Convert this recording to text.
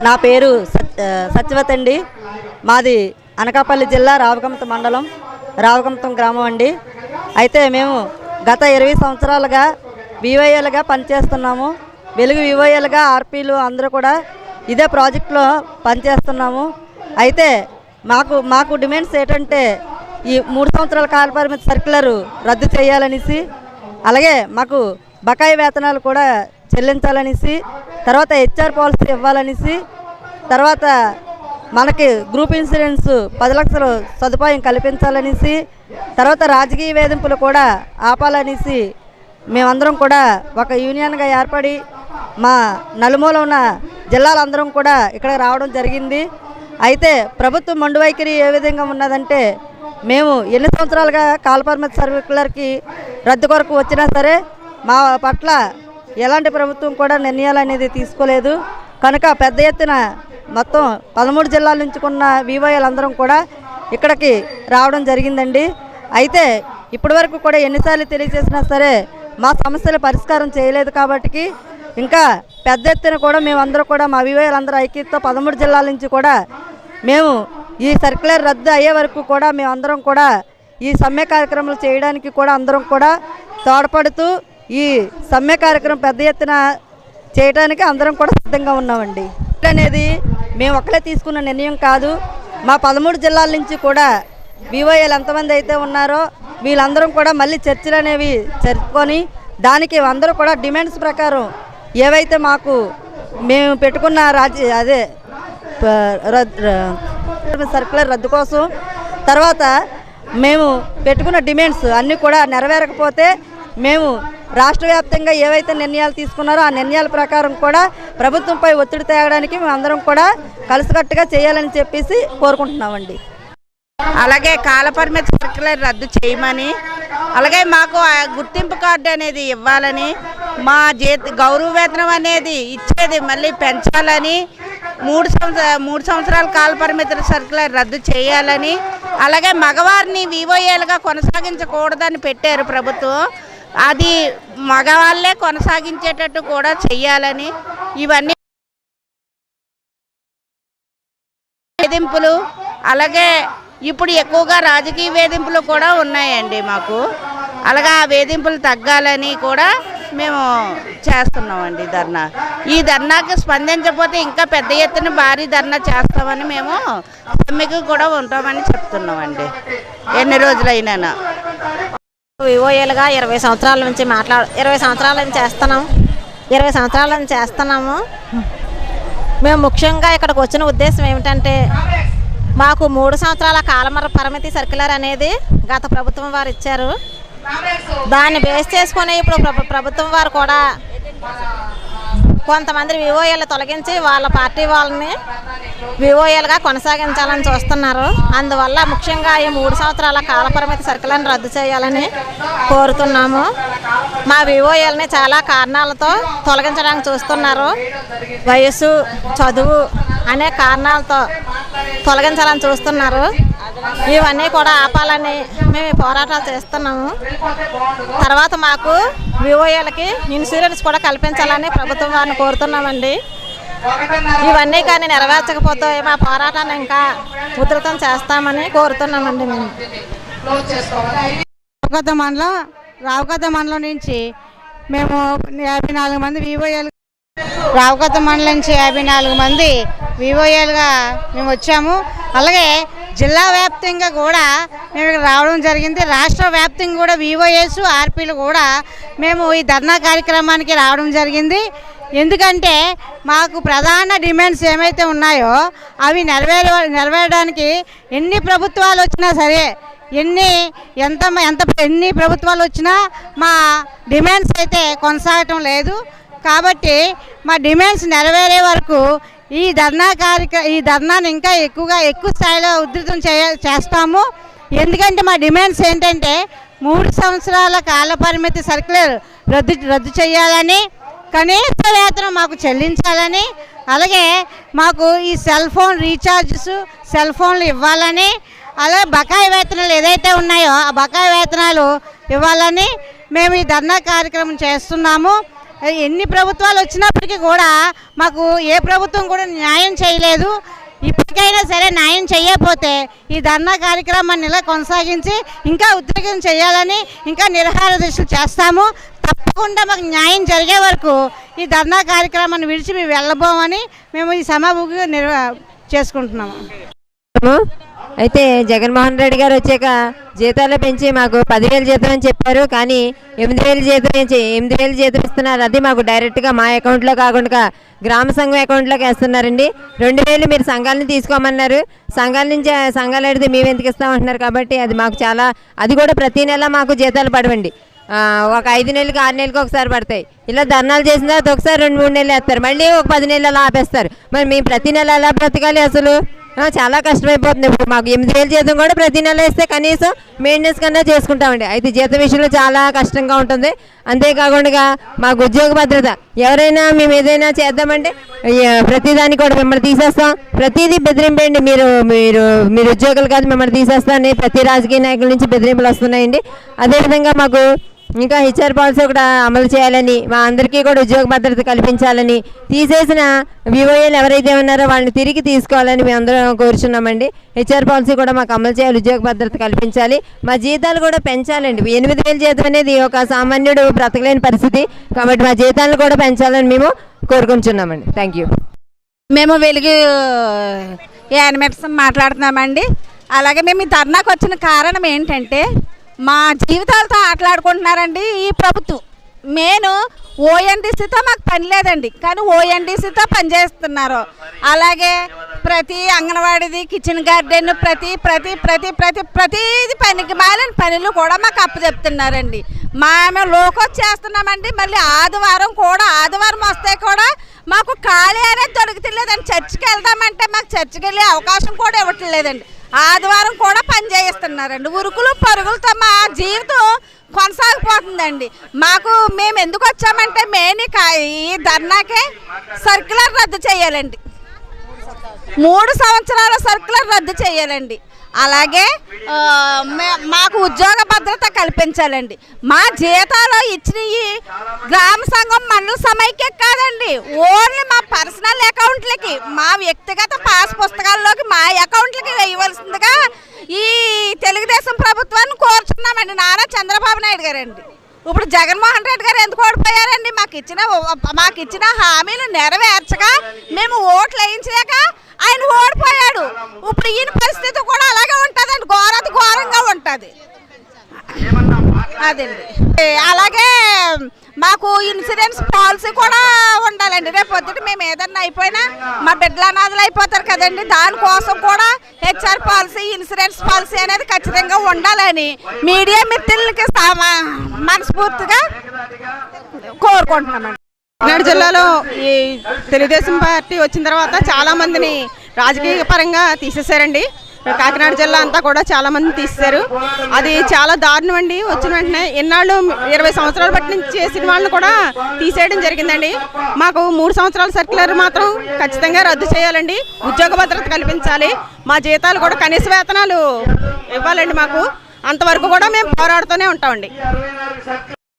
నా పేరు సత్యవతి అండి. మాది అనకాపల్లి జిల్లా రావగంతం మండలం రావగంతం గ్రామం అండి. అయితే మేము గత 20 సంవత్సరాలుగా వివోఏలుగా పనిచేస్తున్నాము. వెలుగు వివోఏలుగా ఆర్పీలు అందరూ కూడా ఇదే ప్రాజెక్టులో పనిచేస్తున్నాము. అయితే మాకు డిమాండ్స్ ఏంటంటే ఈ 3 సంవత్సరాల కాల పరిమితి సర్క్యులర్ రద్దు చేయాలనేసి, అలాగే మాకు బకాయి వేతనాలు కూడా చెల్లించాలనేసి, తర్వాత హెచ్ఆర్ పాలసీ ఇవ్వాలనేసి, తర్వాత మనకి గ్రూప్ ఇన్సూరెన్స్ 10 లక్షలు సదుపాయం కల్పించాలనేసి, తర్వాత రాజకీయ వేధింపులు కూడా ఆపాలనేసి మేమందరం కూడా ఒక యూనియన్గా ఏర్పడి మా నలుమూల ఉన్న జిల్లాలందరం కూడా ఇక్కడికి రావడం జరిగింది. అయితే ప్రభుత్వం మొండి వైఖరి ఏ విధంగా ఉన్నదంటే, మేము ఎన్ని సంవత్సరాలుగా కాలపరిమితి సర్క్యులర్కి రద్దు కొరకు వచ్చినా సరే మా పట్ల ఎలాంటి ప్రభుత్వం కూడా నిర్ణయాలు అనేది తీసుకోలేదు. కనుక పెద్ద ఎత్తున మొత్తం 13 జిల్లాల నుంచి ఉన్న వివోఏలందరం కూడా ఇక్కడికి రావడం జరిగిందండి. అయితే ఇప్పటి వరకు కూడా ఎన్నిసార్లు తెలియజేసినా సరే మా సమస్యలు పరిష్కారం చేయలేదు. కాబట్టి ఇంకా పెద్ద ఎత్తున కూడా మేమందరం కూడా మా వివోఏలందరూ ఐక్యతతో 13 జిల్లాల నుంచి కూడా మేము ఈ సర్క్యులర్ రద్దు అయ్యే వరకు కూడా మేమందరం కూడా ఈ సమ్మె కార్యక్రమాలు చేయడానికి కూడా అందరం కూడా తోడ్పడుతూ ఈ సమ్మె కార్యక్రమం పెద్ద ఎత్తున చేయడానికి అందరం కూడా సిద్ధంగా ఉన్నామండి. అనేది మేము ఒక్కలే తీసుకున్న నిర్ణయం కాదు. మా 13 జిల్లాల నుంచి కూడా వివోఏలు ఎంతమంది అయితే ఉన్నారో వీళ్ళందరం కూడా మళ్ళీ చర్చలు అనేవి జరుపుకొని దానికి అందరూ కూడా డిమాండ్స్ ప్రకారం ఏవైతే మేము పెట్టుకున్న సర్క్యులర్ రద్దు కోసం, తర్వాత మేము పెట్టుకున్న డిమాండ్స్ అన్నీ కూడా నెరవేరకపోతే మేము రాష్ట్ర వ్యాప్తంగా ఏవైతే నిర్ణయాలు తీసుకున్నారో ఆ నిర్ణయాల ప్రకారం కూడా ప్రభుత్వంపై ఒత్తిడి తేవడానికి మేము అందరం కూడా కలిసికట్టుగా చేయాలని చెప్పేసి కోరుకుంటున్నామండి. అలాగే కాలపరిమితి సర్క్యులర్ రద్దు చేయమని, అలాగే మాకు గుర్తింపు కార్డు అనేది ఇవ్వాలని, మా గౌరవ వేతనం అనేది ఇచ్చేది మళ్ళీ పెంచాలని, 3 సంవత్సరాల కాలపరిమితి సర్క్యులర్ రద్దు చేయాలని, అలాగే మగవారిని వివోఏలుగా కొనసాగించకూడదని పెట్టారు ప్రభుత్వం. అది మగవాళ్ళే కొనసాగించేటట్టు కూడా చెయ్యాలని, ఇవన్నీ వేధింపులు, అలాగే ఇప్పుడు ఎక్కువగా రాజకీయ వేధింపులు కూడా ఉన్నాయండి మాకు. అలాగే ఆ వేధింపులు తగ్గాలని కూడా మేము చేస్తున్నామండి ధర్నా. ఈ ధర్నాకి స్పందించకపోతే ఇంకా పెద్ద ఎత్తున భారీ ధర్నా చేస్తామని మేము సమ్మెకు కూడా ఉంటామని చెప్తున్నామండి. ఎన్ని రోజులైనా వివోఏలుగా 20 సంవత్సరాల నుంచి 20 సంవత్సరాల నుంచి చేస్తున్నాము. మేము ముఖ్యంగా ఇక్కడికి వచ్చిన ఉద్దేశం ఏమిటంటే, మాకు 3 సంవత్సరాల కాలపరిమితి సర్క్యులర్ అనేది గత ప్రభుత్వం వారు ఇచ్చారు. దాన్ని బేస్ చేసుకొని ఇప్పుడు ప్రభుత్వం వారు కూడా కొంతమంది వివోఏలు తొలగించి వాళ్ళ పార్టీ వాళ్ళని వివోఏలుగా కొనసాగించాలని చూస్తున్నారు. అందువల్ల ముఖ్యంగా ఈ 3 సంవత్సరాల కాలపరిమితి సర్క్యులర్ని రద్దు చేయాలని కోరుతున్నాము. మా వివోఏలని చాలా కారణాలతో తొలగించడానికి చూస్తున్నారు. వయసు, చదువు అనే కారణాలతో తొలగించాలని చూస్తున్నారు. ఇవన్నీ కూడా ఆపాలని మేము పోరాటాలు చేస్తున్నాము. తర్వాత మాకు వివోఏలకి ఇన్సూరెన్స్ కూడా కల్పించాలని ప్రభుత్వం వారిని కోరుతున్నామండి. ఇవన్నీ కానీ నెరవేర్చకపోతే మా పోరాటాన్ని ఇంకా ఉధృతం చేస్తామని కోరుతున్నామండి. మేము రావగత మండలం నుంచి మేము 54 మంది వివోఏలు, రావగత మండలం నుంచి 54 మంది వివోఏలుగా మేము వచ్చాము. అలాగే జిల్లా వ్యాప్తంగా కూడా మేము ఇక్కడ రావడం జరిగింది. రాష్ట్ర వ్యాప్తంగా కూడా వివోఏస్, ఆర్పీలు కూడా మేము ఈ ధర్నా కార్యక్రమానికి రావడం జరిగింది. ఎందుకంటే మాకు ప్రధాన డిమాండ్స్ ఏమైతే ఉన్నాయో అవి నెరవేరడానికి ఎన్ని ప్రభుత్వాలు వచ్చినా సరే, ఎన్ని ప్రభుత్వాలు వచ్చినా మా డిమాండ్స్ అయితే కొనసాగటం లేదు. కాబట్టి మా డిమాండ్స్ నెరవేరే వరకు ఈ ధర్నాని ఇంకా ఎక్కువ స్థాయిలో ఉధృతం చేస్తాము. ఎందుకంటే మా డిమాండ్స్ ఏంటంటే 3 సంవత్సరాల కాలపరిమితి సర్క్యులర్ రద్దు చేయాలని, కనీస వేతనం మాకు చెల్లించాలని, అలాగే మాకు ఈ సెల్ ఫోన్ రీఛార్జెస్, సెల్ ఫోన్లు ఇవ్వాలని, అలాగే బకాయి వేతనాలు ఏదైతే ఉన్నాయో ఆ బకాయి వేతనాలు ఇవ్వాలని మేము ఈ ధర్నా కార్యక్రమం చేస్తున్నాము. ఎన్ని ప్రభుత్వాలు వచ్చినప్పటికీ కూడా మాకు ఏ ప్రభుత్వం కూడా న్యాయం చేయలేదు. ఇప్పటికైనా సరే న్యాయం చేయకపోతే ఈ ధర్నా కార్యక్రమాన్ని ఇలా కొనసాగించి ఇంకా ఉద్యోగం చేయాలని ఇంకా నిరాహార దీక్షలు చేస్తాము. తప్పకుండా మాకు న్యాయం జరిగే వరకు ఈ ధర్నా కార్యక్రమాన్ని విడిచి మేము వెళ్ళబోమని మేము ఈ సమావేశంగా చేసుకుంటున్నాము. అయితే జగన్మోహన్ రెడ్డి గారు వచ్చాక జీతాలు పెంచి మాకు 10,000 జీతం అని చెప్పారు, కానీ 8,000 జీతం ఇస్తున్నారు. అది మాకు డైరెక్ట్గా మా అకౌంట్లో కాకుండా గ్రామ సంఘం అకౌంట్లోకి వేస్తున్నారండి. 2,000 మీరు సంఘాలని తీసుకోమన్నారు, సంఘాలు అడిగితే మేము ఎందుకు ఇస్తామంటున్నారు. కాబట్టి అది మాకు చాలా, అది కూడా ప్రతి నెల మాకు జీతాలు పడవండి. ఒక 5 నెలలకు 6 నెలలకు ఒకసారి పడతాయి. ఇలా ధర్నాలు చేసిన తర్వాత ఒకసారి 2-3 నెలలు వేస్తారు, మళ్ళీ ఒక 10 నెలలు అలా ఆపేస్తారు. మరి మేము ప్రతి నెల ఎలా బ్రతకాలి? అసలు చాలా కష్టమైపోతుంది. ఇప్పుడు మాకు 8,000 జీతం కూడా ప్రతి నెల ఇస్తే కనీసం మెయింటెనెన్స్ కన్నా చేసుకుంటామండి. అయితే జీతం విషయంలో చాలా కష్టంగా ఉంటుంది. అంతేకాకుండా మాకు ఉద్యోగ భద్రత, ఎవరైనా మేము ఏదైనా చేద్దామంటే ప్రతిదాన్ని కూడా మిమ్మల్ని తీసేస్తాం, ప్రతిదీ బెదిరింపండి, మీరు ఉద్యోగులు కాదు మిమ్మల్ని తీసేస్తామని ప్రతి రాజకీయ నాయకుల నుంచి బెదిరింపులు వస్తున్నాయండి. అదేవిధంగా మాకు ఇంకా హెచ్ఆర్ పాలసీ కూడా అమలు చేయాలని, మా అందరికీ కూడా ఉద్యోగ భద్రత కల్పించాలని, తీసేసిన వివోఏలు ఎవరైతే ఉన్నారో వాళ్ళని తిరిగి తీసుకోవాలని మేము అందరం కోరుచున్నామండి. హెచ్ఆర్ పాలసీ కూడా మాకు అమలు చేయాలి, ఉద్యోగ భద్రత కల్పించాలి, మా జీతాలు కూడా పెంచాలండి. 8,000 జీతం అనేది ఒక సామాన్యుడు బ్రతకలేని పరిస్థితి, కాబట్టి మా జీతాలను కూడా పెంచాలని మేము కోరుకుంటున్నామండి. Thank you. మేము వెలుగు యానిమేట్స్ మాట్లాడుతున్నామండి. అలాగే మేము ఈ ధర్నాకు వచ్చిన కారణం ఏంటంటే మా జీవితాలతో ఆటలాడుకుంటున్నారండి ఈ ప్రభుత్వం. నేను ఓఎన్డీసీతో మాకు పని లేదండి, కానీ ఓఎన్డీసీతో పనిచేస్తున్నారు. అలాగే ప్రతి అంగన్వాడీది, కిచెన్ గార్డెన్, ప్రతిది పనికి మాలిన పనులు కూడా మాకు అప్పచెప్తున్నారండి. మేము లోకొచ్చి చేస్తున్నామండి. మళ్ళీ ఆదివారం వస్తే కూడా మాకు ఖాళీ అనేది దొరుకుతలేదండి. చర్చికి వెళ్దామంటే మాకు చర్చికి వెళ్ళే అవకాశం కూడా ఇవ్వట్లేదండి. ఆదివారం కూడా పని చేయిస్తున్నారండి. ఉరుకులు పరుగులతో మా జీవితం కొనసాగిపోతుందండి. మేము ఎందుకు వచ్చామంటే మెయిన్ ఈ ధర్నాకే సర్క్యులర్ రద్దు చేయాలండి. 3 సంవత్సరాల సర్క్యులర్ రద్దు చేయాలండి. అలాగే మాకు ఉద్యోగ భద్రత కల్పించాలండి. మా జీతాలు ఇచ్చినవి గ్రామ సంఘం మండల సమైక్య కాదండి, ఓన్లీ మా పర్సనల్ అకౌంట్లకి, మా వ్యక్తిగత పాస్ పుస్తకాల్లోకి మా అకౌంట్లకి వేయవలసిందిగా ఈ తెలుగుదేశం ప్రభుత్వాన్ని కోరుచున్నామండి. నారా చంద్రబాబు నాయుడు గారండి. ఇప్పుడు జగన్మోహన్ రెడ్డి గారు ఎందుకు ఓడిపోయారండి? మాకు ఇచ్చిన హామీలు నెరవేర్చక మేము ఓట్లు వేయించలేక ఆయన ఓడిపోయాడు. ఇప్పుడు ఈయన పరిస్థితి కూడా అలాగే ఉంటుందండి, ఘోరంగా ఉంటుంది అదండి. అలాగే మాకు ఇన్సూరెన్స్ పాలసీ కూడా ఉండాలండి. రేపు పొద్దుట మేము ఏదన్నా అయిపోయినా మా బిడ్డల అనాథలు అయిపోతారు కదండి, దానికోసం కూడా హెచ్ఆర్ పాలసీ, ఇన్సూరెన్స్ పాలసీ అనేది ఖచ్చితంగా ఉండాలని మీడియా మిత్రులకి మనస్ఫూర్తిగా కోరుకుంటున్నామండి. కాకినాడ జిల్లాలో ఈ తెలుగుదేశం పార్టీ వచ్చిన తర్వాత చాలామందిని రాజకీయ పరంగా తీసేశారండి. కాకినాడ జిల్లా అంతా కూడా చాలామంది తీసేశారు. అది చాలా దారుణం అండి. వచ్చిన వెంటనే ఎన్నాళ్ళు 20 సంవత్సరాల బట్టి నుంచి చేసిన వాళ్ళని కూడా తీసేయడం జరిగిందండి. మాకు 3 సంవత్సరాల సర్క్యులర్ మాత్రం ఖచ్చితంగా రద్దు చేయాలండి. ఉద్యోగ భద్రత కల్పించాలి, మా జీతాలు కూడా కనీస వేతనాలు ఇవ్వాలండి. మాకు అంతవరకు కూడా మేము పోరాడుతూనే ఉంటామండి.